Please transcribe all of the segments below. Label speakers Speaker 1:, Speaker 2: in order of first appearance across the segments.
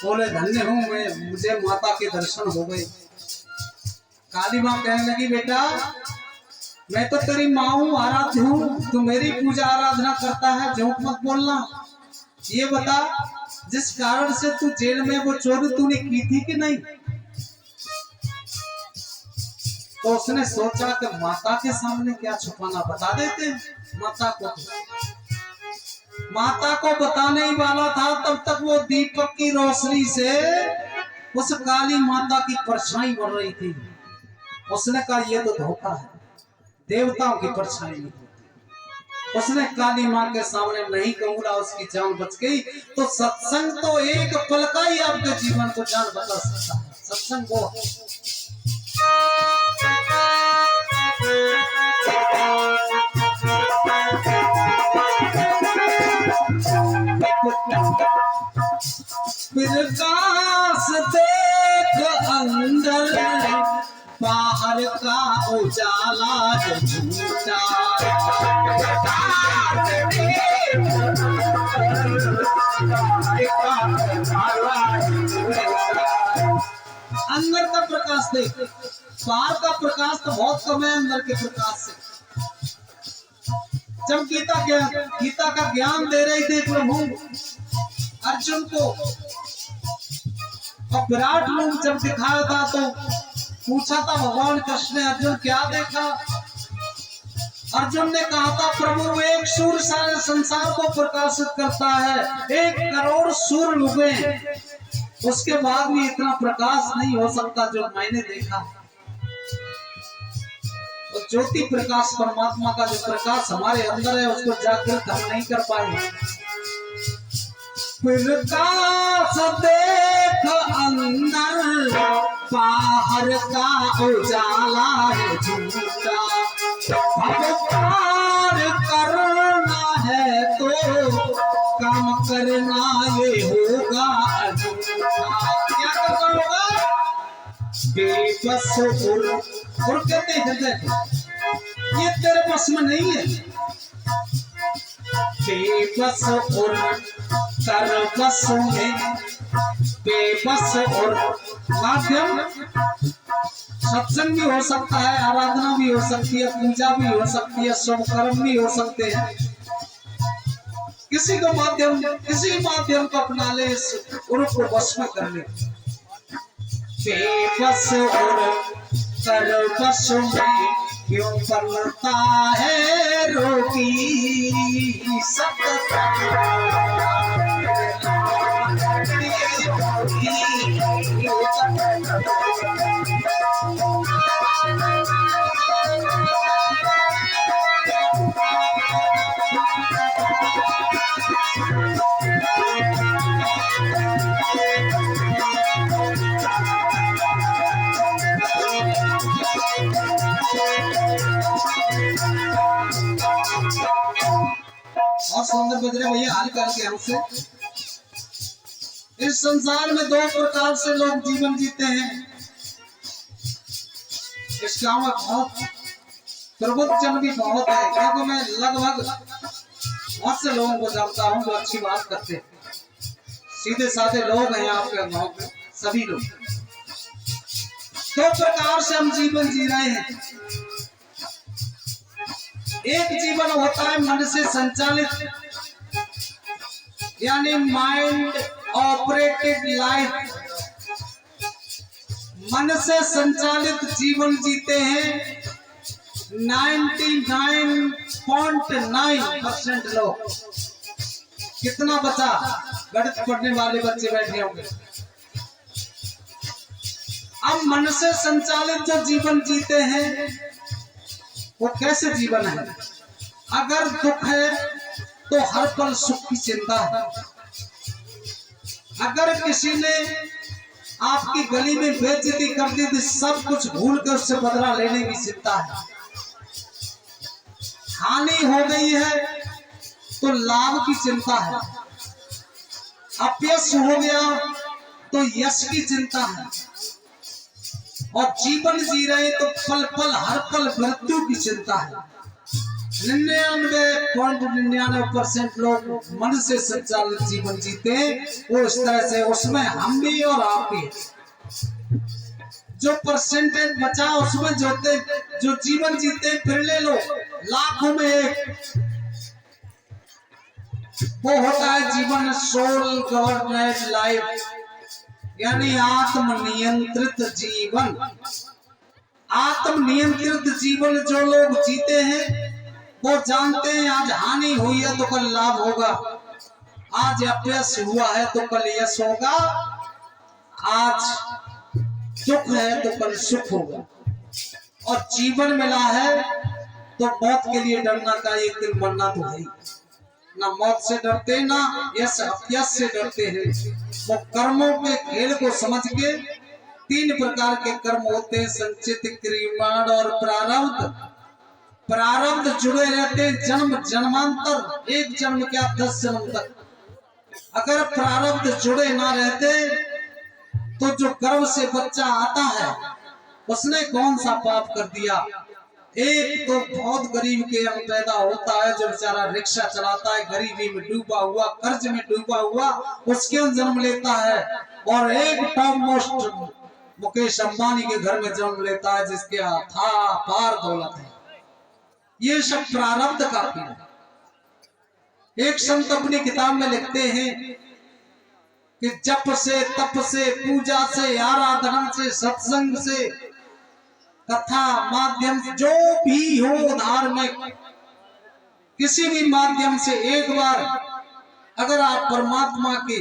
Speaker 1: बोले धन्य हूँ मैं, मुझे माता के दर्शन हो गए। काली माँ कहने लगी बेटा मैं तो तेरी माँ हूँ, आराध्य हूँ, तू मेरी पूजा आराधना करता है, झूठ मत बोलना। ये बता जिस कारण से तू जेल में वो चोरी तूने की थी कि नहीं? तो उसने सोचा कि माता के सामने क्या छुपाना, बता देते माता को। माता को बताने ही वाला था, तब तक वो दीपक की रोशनी से उस काली माता की परछाई बढ़ रही थी। उसने कहा ये तो धोखा है, देवताओं की परछाई नहीं होती। उसने काली माँ के सामने नहीं कहूंगा, उसकी जान बच गई। तो सत्संग तो एक पल का ही आपके जीवन को जान बचा सकता है। सत्संग वो प्रकाश देख अंदर, बाहर का उजाला झूठा। अंदर का प्रकाश देख, बाहर का प्रकाश तो बहुत कम है अंदर के प्रकाश से। जब गीता का ज्ञान दे रहे थे प्रभु अर्जुन को, और विराट रूप जब दिखाया था तो पूछा था भगवान कृष्ण ने अर्जुन क्या देखा? अर्जुन ने कहा था प्रभु एक सूर्य सारे संसार को प्रकाशित करता है, 1 करोड़ सूर्य डूबे, उसके बाद भी इतना प्रकाश नहीं हो सकता जो मैंने देखा। तो ज्योति प्रकाश परमात्मा का जो प्रकाश हमारे अंदर है उसको जागृत हम नहीं कर पाए। प्रकाश देख अंदर, बाहर का उजाला है झूठा। प्यार करना है तो काम करना ये होगा अधूरा। क्या करना होगा? बेबस और कहते हैं ये तेरे बस में नहीं है। बेबस और तरबस में, बेबस और माध्यम सत्संग भी हो सकता है, आराधना भी हो सकती है, पूजा भी हो सकती है, शुभ कर्म भी हो सकते हैं। किसी माध्यम को अपना ले, इस रूप को बस में कर ले। बेबस और तरबस में क्यों बनता है रोगी सब और सुंदर बज रहे भैया हाल करके हमसे। इस संसार में 2 प्रकार से लोग जीवन जीते हैं। इस गांव में बहुत प्रबुद्ध जन भी बहुत है, क्योंकि मैं लगभग बहुत से लोगों को जानता हूं जो अच्छी बात करते हैं, सीधे साधे लोग हैं आपके गांव में। सभी लोग 2 प्रकार से हम जीवन जी रहे हैं। एक जीवन होता है मन से संचालित, यानी माइंड ऑपरेटेड लाइफ। मन से संचालित जीवन जीते हैं 99.9% लोग। कितना बचा? गणित पढ़ने वाले बच्चे बैठे होंगे। अब मन से संचालित जो जीवन जीते हैं वो कैसे जीवन है? अगर दुख है तो हर पल सुख की चिंता है। अगर किसी ने आपकी गली में बेइज्जती कर दी तो सब कुछ भूल कर उससे बदला लेने की चिंता है। हानि हो गई है तो लाभ की चिंता है। अपयश हो गया तो यश की चिंता है। और जीवन जी रहे तो पल पल हर पल मृत्यु की चिंता है। 99.99% लोग मन से संचालित जीवन जीते वो इस तरह से, उसमें हम भी और आप भी। जो परसेंटेज बचा उसमें जो जीवन जीते फिर ले लो लाखों में एक, वो होता है जीवन सोल गवर्नेड लाइफ, यानी आत्मनियंत्रित जीवन। आत्मनियंत्रित जीवन जो लोग जीते हैं वो जानते हैं आज हानि हुई है तो कल लाभ होगा, आज अपयश हुआ है तो कल यश होगा, आज दुख है तो कल सुख होगा। और जीवन मिला है तो मौत के लिए डरना का, एक दिन मरना तो है। ना मौत से डरते ना यश अपयश से डरते हैं। वो कर्मों के खेल को समझ के, 3 प्रकार के कर्म होते हैं, संचित, क्रियमाण और प्रारब्ध। प्रारब्ध जुड़े रहते जन्म जन्मांतर, एक जन्म क्या 10 जन्म तक। अगर प्रारब्ध जुड़े ना रहते तो जो गर्भ से बच्चा आता है उसने कौन सा पाप कर दिया। एक तो बहुत गरीब के अंग पैदा होता है जो बेचारा रिक्शा चलाता है, गरीबी में डूबा हुआ, कर्ज में डूबा हुआ, उसके अंदर जन्म लेता है। और एक टॉप मोस्ट मुकेश अंबानी के घर में जन्म लेता है जिसके था पार दौलत है। ये सब प्रारब्ध का खेल है। एक संत अपनी किताब में लिखते हैं कि जप से, तप से, पूजा से, आराधना से, सत्संग से, कथा माध्यम से, जो भी हो धार्मिक, किसी भी माध्यम से एक बार अगर आप परमात्मा के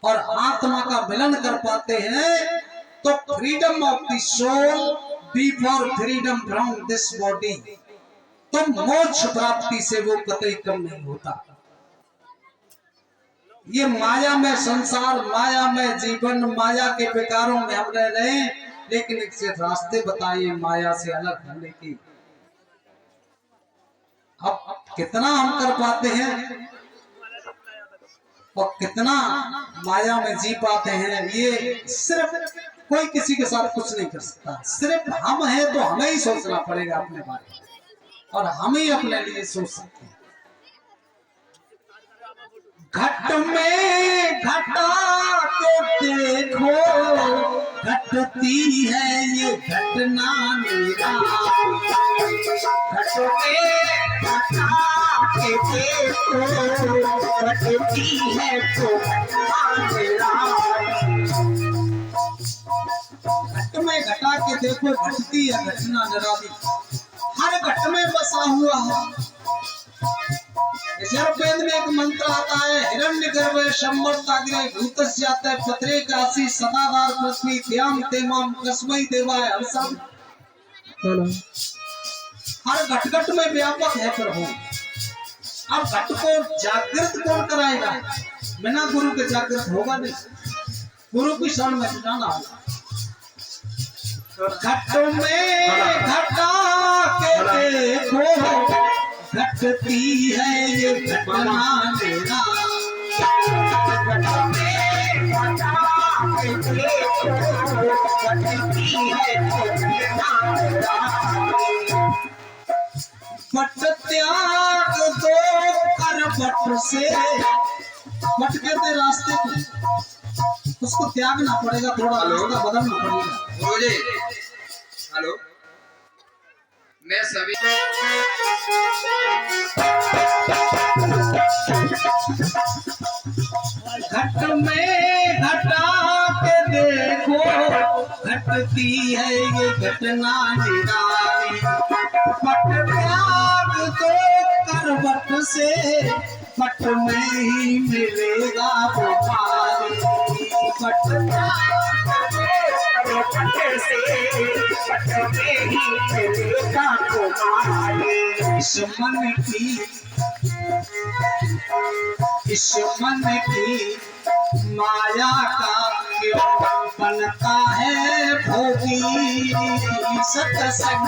Speaker 1: और आत्मा का मिलन कर पाते हैं तो freedom of the soul be for freedom from this body, तो मोक्ष प्राप्ति से वो कतई कम नहीं होता। ये माया में संसार, माया में जीवन, माया के विकारों में हम रह रहे हैं, लेकिन इससे रास्ते बताइए माया से अलग होने की। अब कितना हम कर पाते हैं और कितना माया में जी पाते हैं, ये सिर्फ कोई किसी के साथ कुछ नहीं कर सकता। सिर्फ हम हैं तो हमें ही सोचना पड़ेगा अपने बारे में, और हम ही अपने लिए सोच सकते हैं। घट में घटा के देखो, घटती है ये घटना मेरा। घट में घटा के देखो, घटती है तो घटना मेरा। घट में घटा के देखो, घटती है घटना निराली। हर घट में बसा हुआ है। वेद में एक मंत्र आता है, हिरण्य गर्भ संवर्ताग्रे भूतस्याते पत्रे काशी सदाधार पृथ्वी ध्यान तेमाम कस्मै देवाय हर्षम। हर घट घट में व्यापक है प्रभु। अब घट को जागृत कौन कराएगा? बिना गुरु के जागृत होगा नहीं, गुरु की शरण में जाना होगा। घट में घटा के देखो, घटती है ये घटना मेरा। घट में घटा के देखो, घटती है घटना मेरा। बट त्याग दो कर बट से, बट कहते रास्ते को, उसको त्यागना पड़ेगा, थोड़ा रास्ता बदलना पड़ेगा।
Speaker 2: हेलो, मैं सभी
Speaker 1: घट में घटा के देखो, घटती है ये घटना निराली। पट त्याग दो करवट से, पट में ही मिलेगा वो पानी। पट इस मन की माया का क्यों बनता है भोगी। सत्संग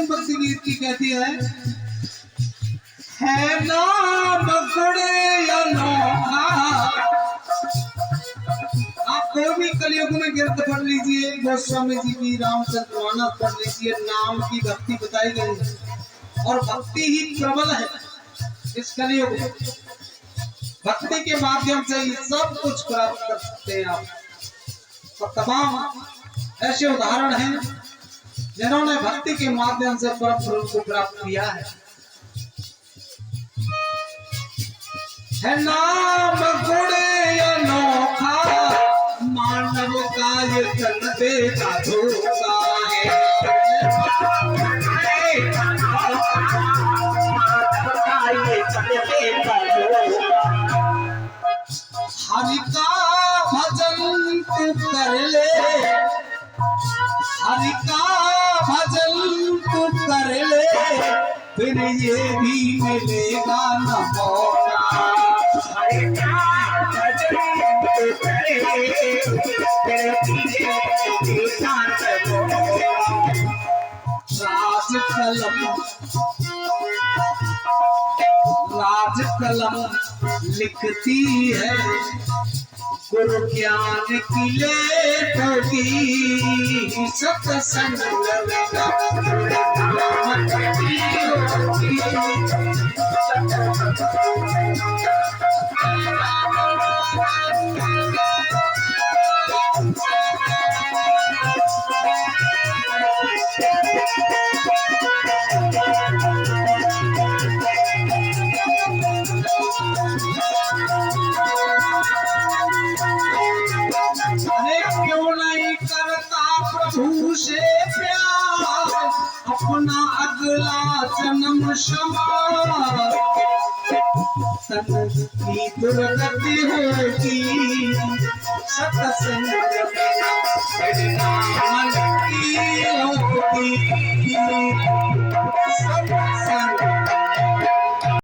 Speaker 1: अंतिम भक्ति गीत की कहती है नाम गुणे अनोखा। आप कोई भी कलयुग में गिरत पढ़ लीजिए, गोस्वामी जी की रामचंद्र मानस पढ़ लीजिए, नाम की भक्ति बताई गई है और भक्ति ही प्रबल है इस कलयुग में। भक्ति के माध्यम से ही सब कुछ प्राप्त कर सकते हैं आप। और तमाम ऐसे उदाहरण हैं जिन्होंने भक्ति के माध्यम से परम गुरु को प्राप्त किया है। नाम गुणे अनोखा, मानव का ये तनबे का धोखा है। हरि का भजन तू कर ले, हरि का भजन तू कर ले, फिर ये भी मिलेगा न मौका। हरि का भजन तू कर ले, राज कलम लिखती है, गुरु ज्ञान की लेट होगी, सत्संग प्रभु से प्यार, अपना अगला जन्म क्षमा, तन की दुर्गति होगी, सत्संग